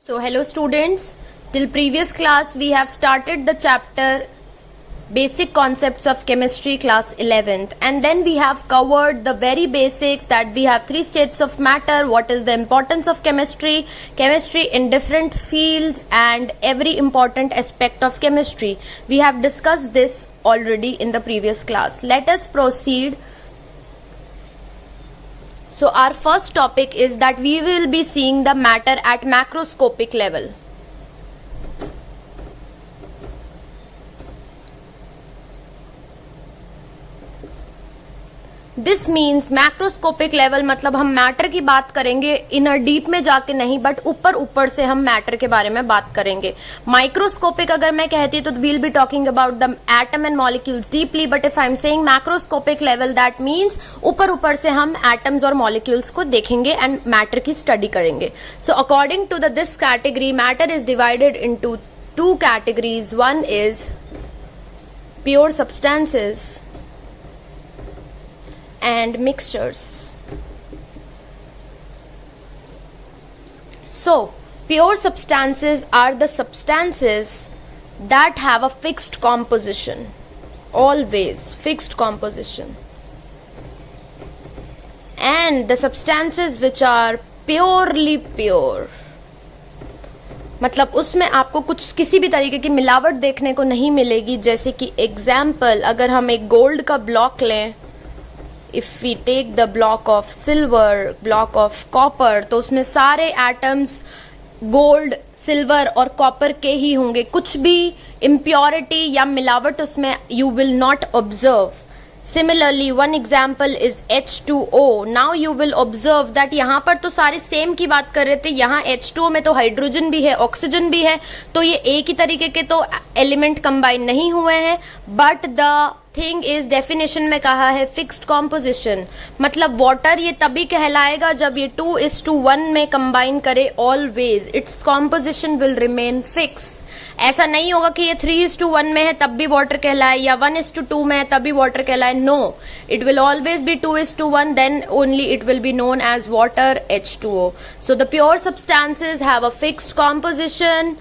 So hello students, till previous class we have started the chapter basic concepts of chemistry class 11th, and then we have covered the very basics that we have three states of matter, what is the importance of chemistry in different fields and every important aspect of chemistry. We have discussed this already in the previous class. Let us proceed. So our first topic is that we will be seeing the matter at macroscopic level. This means macroscopic level मतलब हम matter की बात करेंगे inner deep में जाके नहीं, but ऊपर ऊपर से हम मैटर के बारे में बात करेंगे. माइक्रोस्कोपिक अगर मैं कहती तो we'll be talking about the atom and molecules deeply, but if I am saying macroscopic level that means ऊपर ऊपर से हम एटम्स और मॉलिक्यूल्स को देखेंगे एंड मैटर की स्टडी करेंगे. So according to this category matter is divided into two categories. One is pure substances and mixtures. So pure substances are the substances that have a fixed composition, always fixed composition, and the substances which are purely pure मतलब उसमें आपको कुछ किसी भी तरीके की मिलावट देखने को नहीं मिलेगी. जैसे कि एग्जाम्पल, अगर हम एक गोल्ड का ब्लॉक लें, if we take the block of silver, block of copper, तो उसमें सारे एटम्स गोल्ड, सिल्वर और कॉपर के ही होंगे. कुछ भी इम्प्योरिटी या मिलावट उसमें you will not observe. Similarly, one example is H2O. Now you will observe that यहाँ पर तो सारे सेम की बात कर रहे थे, यहाँ H2O में तो हाइड्रोजन भी है, ऑक्सीजन भी है, तो ये एक ही तरीके के तो एलिमेंट कंबाइन नहीं हुए हैं. But the thing is definition में कहा है फिक्स्ड कॉम्पोजिशन, मतलब वाटर ये तभी कहलाएगा जब ये 2:1 में कंबाइन करे. Always its composition will remain fix. ऐसा नहीं होगा कि ये 3:1 में है तब भी वाटर कहलाए या 1:2 में है तभी वाटर कहलाए. No, it will always be 2:1, then only it will be known as water, H2O. So the pure substances have a fixed composition,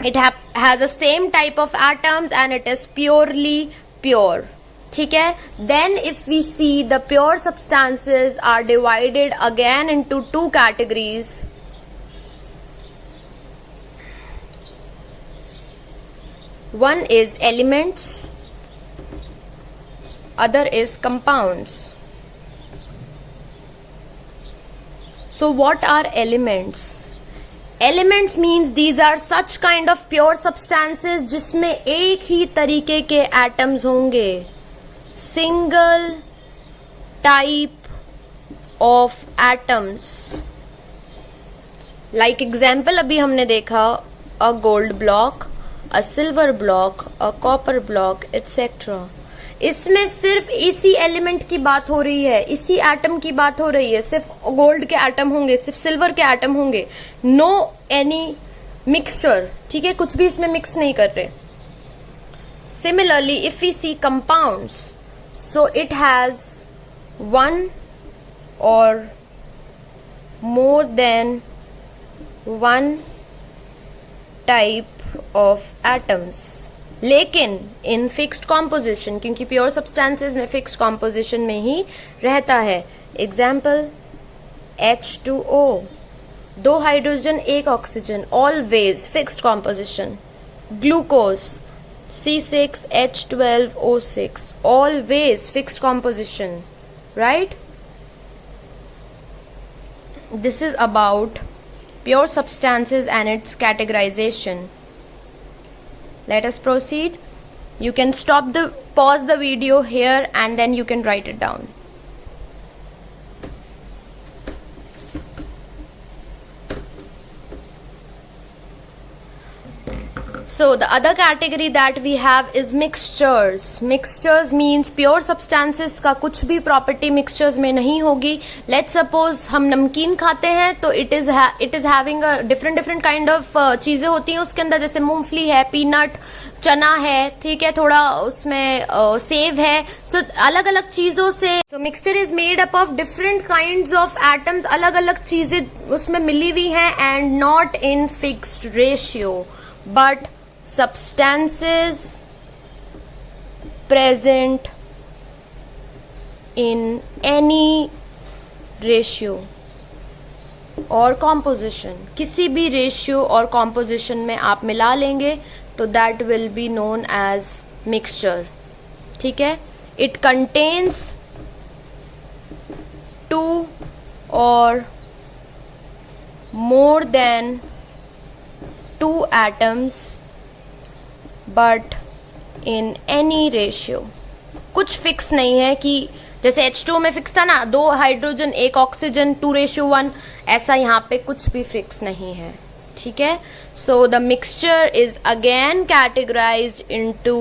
it has the same type of atoms and it is purely pure. ठीक है. Then if we see the pure substances are divided again into two categories. One is elements, other is compounds. So what are elements? Elements means these are such kind of pure substances जिसमें एक ही तरीके के atoms होंगे, single type of atoms. Like example अभी हमने देखा a gold block, a silver block, a copper block, etc. इसमें सिर्फ इसी एलिमेंट की बात हो रही है, इसी एटम की बात हो रही है. सिर्फ गोल्ड के एटम होंगे, सिर्फ सिल्वर के एटम होंगे, नो एनी मिक्सचर. ठीक है, कुछ भी इसमें मिक्स नहीं कर रहे. Similarly if we see compounds, so it has one or more than one type of atoms, लेकिन इन फिक्स्ड कॉम्पोजिशन, क्योंकि प्योर सब्सटेंसेस में फिक्स्ड कॉम्पोजिशन में ही रहता है. Example H2O, 2 hydrogen 1 oxygen, always fixed composition. Glucose C6H12O6, always fixed composition. Right, this is about pure substances and its categorization. Let us proceed. You can pause the video here and then you can write it down. So the other category that we have is mixtures. Mixtures means pure substances का कुछ भी property mixtures में नहीं होगी. Let's suppose हम नमकीन खाते हैं तो it is having a different kind of चीजें होती हैं उसके अंदर, जैसे मूंगफली है, पीनट, चना है, ठीक है, थोड़ा उसमें सेव है, सो अलग अलग चीजों से। So mixture is made up of different kinds of atoms, अलग अलग चीजें उसमें मिली हुई हैं, and not in fixed ratio but substances present in any ratio or composition, किसी भी रेशियो और कॉम्पोजिशन में आप मिला लेंगे तो that will be known as mixture, ठीक है। It contains 2 or more than 2 atoms but in any ratio। कुछ फिक्स नहीं है कि जैसे H2 में फिक्स था ना, 2 हाइड्रोजन 1 ऑक्सीजन 2:1, ऐसा यहाँ पे कुछ भी फिक्स नहीं है, ठीक है। So the mixture is again categorised into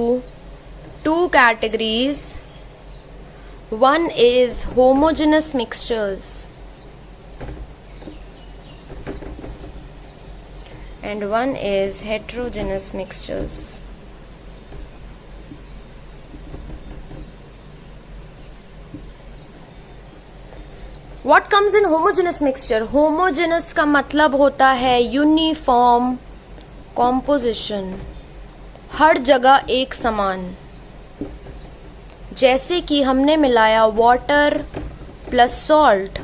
2 categories. One is homogeneous mixtures and one is heterogeneous mixtures। What comes in homogeneous mixture? Homogeneous का मतलब होता है यूनिफॉर्म कॉम्पोजिशन, हर जगह एक समान। जैसे कि हमने मिलाया water plus salt.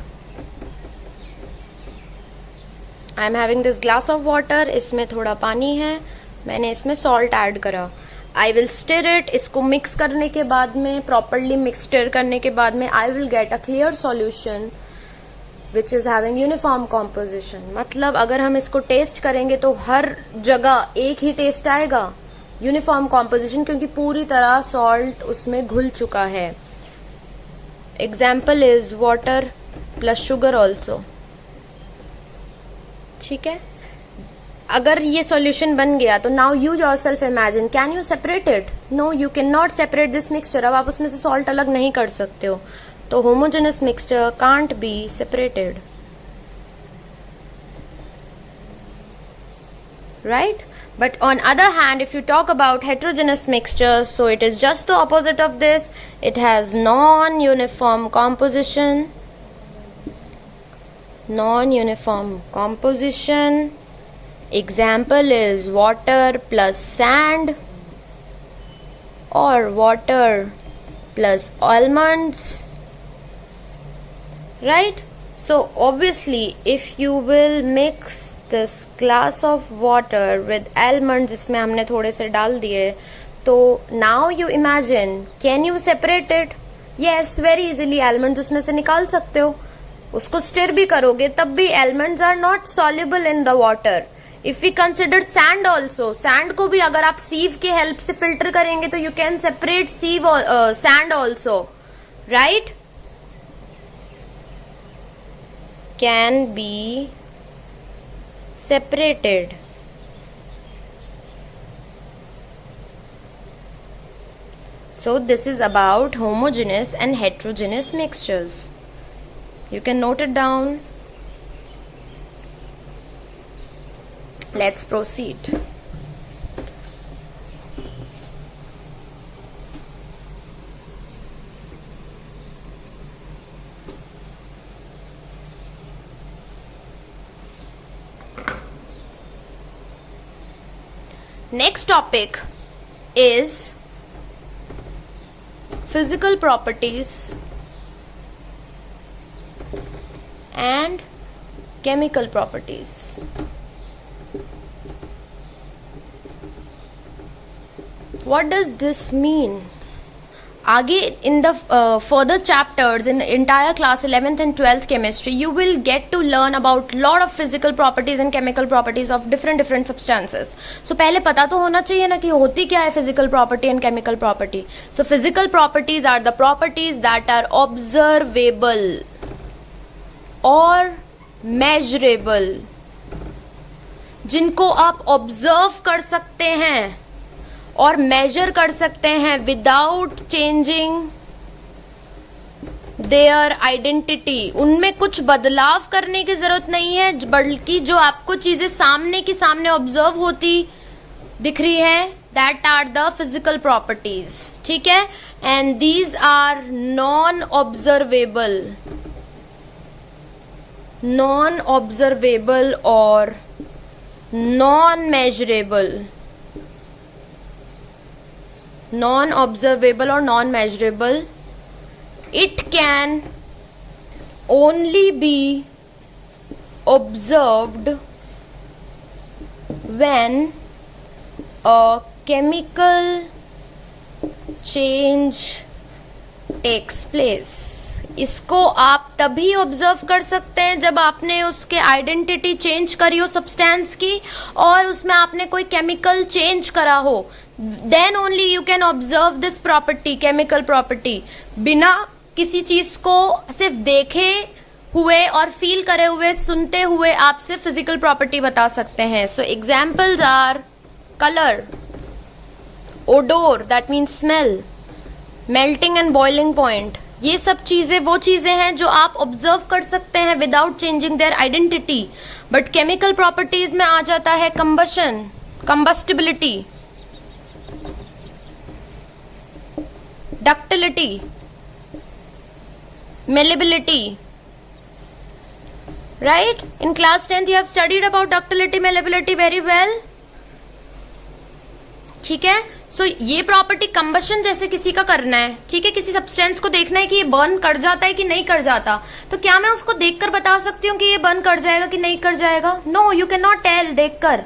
I am having this glass of water, इसमें थोड़ा पानी है, मैंने इसमें सॉल्ट ऐड करा। आई विल स्टिर इट, इसको मिक्स करने के बाद में, प्रॉपरली मिक्स स्टिर करने के बाद में I will get a clear solution which is having uniform composition. मतलब अगर हम इसको टेस्ट करेंगे तो हर जगह एक ही टेस्ट आएगा, यूनिफॉर्म कॉम्पोजिशन, क्योंकि पूरी तरह सॉल्ट उसमें घुल चुका है। Example is water plus sugar also, ठीक है। अगर ये सॉल्यूशन बन गया तो now you yourself imagine, can you separate it? No, you can not separate this mixture. अब आप उसमें से सॉल्ट अलग नहीं कर सकते हो, तो homogeneous mixture can't be separated, right. But on other hand, if you talk about heterogeneous mixtures, so it is just the opposite of this. It has non-uniform composition. Non-uniform composition. Example is water plus sand or water plus almonds, right? So obviously, if you will mix this glass of water with almonds, जिसमें हमने थोड़े से डाल दिए, तो now you imagine, can you separate it? Yes, very easily almonds उसमें से निकाल सकते हो। उसको स्टिर भी करोगे तब भी almonds are not soluble in the water। If we consider sand also, sand को भी अगर आप sieve के हेल्प से फिल्टर करेंगे तो you can separate sand also, right? Can be separated। So this is about homogeneous and heterogeneous mixtures. You can note it down. Let's proceed. Next topic is physical properties and chemical properties। What does this mean? आगे in the further chapters in the entire class 11th and 12th chemistry, you will get to learn about lot of physical properties and chemical properties of different substances। So पहले पता तो होना चाहिए ना कि होती क्या है physical property and chemical property। So physical properties are the properties that are observable or measurable, जिनको आप observe कर सकते हैं और मेजर कर सकते हैं विदाउट चेंजिंग देयर आइडेंटिटी। उनमें कुछ बदलाव करने की जरूरत नहीं है, बल्कि जो आपको चीजें सामने की सामने ऑब्जर्व होती दिख रही है that are the physical properties, ठीक है। And these are non observable और non measurable. It can only be observed when a chemical change takes place. इसको आप तभी ऑब्जर्व कर सकते हैं जब आपने उसके आइडेंटिटी चेंज करी हो सब्सटेंस की, और उसमें आपने कोई केमिकल चेंज करा हो. Then only you can observe this property, chemical property. बिना किसी चीज को सिर्फ देखे हुए और फील करे हुए, सुनते हुए आप सिर्फ फिजिकल प्रॉपर्टी बता सकते हैं. So examples are colour, odour that means smell, melting and boiling point. ये सब चीजें वो चीजें हैं जो आप ऑब्जर्व कर सकते हैं without changing their identity. But chemical properties में आ जाता है combustion, combustibility, ductility, malleability. Right? In class 10th you have studied about ductility, malleability very well. ठीक है. सो ये प्रॉपर्टी कंबशन जैसे किसी का करना है, ठीक है, किसी सब्सटेंस को देखना है कि ये बर्न कर जाता है कि नहीं कर जाता, तो क्या मैं उसको देखकर बता सकती हूँ कि ये बर्न कर जाएगा कि नहीं कर जाएगा? No, you can not tell देखकर.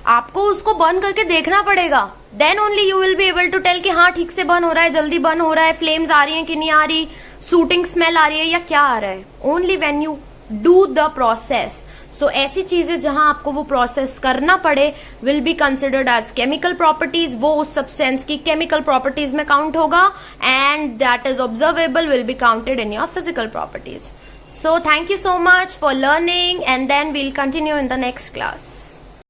आपको उसको बर्न करके देखना पड़ेगा. Then only you will be able to tell कि हाँ ठीक से बर्न हो रहा है, जल्दी बर्न हो रहा है, फ्लेम्स आ रही हैं कि नहीं आ रही, सूटिंग स्मेल आ रही है या क्या आ रहा है. Only when you do the process. So ऐसी चीजें जहां आपको वो प्रोसेस करना पड़े will be considered as chemical properties. वो उस सब्सटेंस की केमिकल प्रॉपर्टीज में काउंट होगा, and that is observable will be counted in your physical properties. So thank you so much for learning, and then we'll continue in the next class.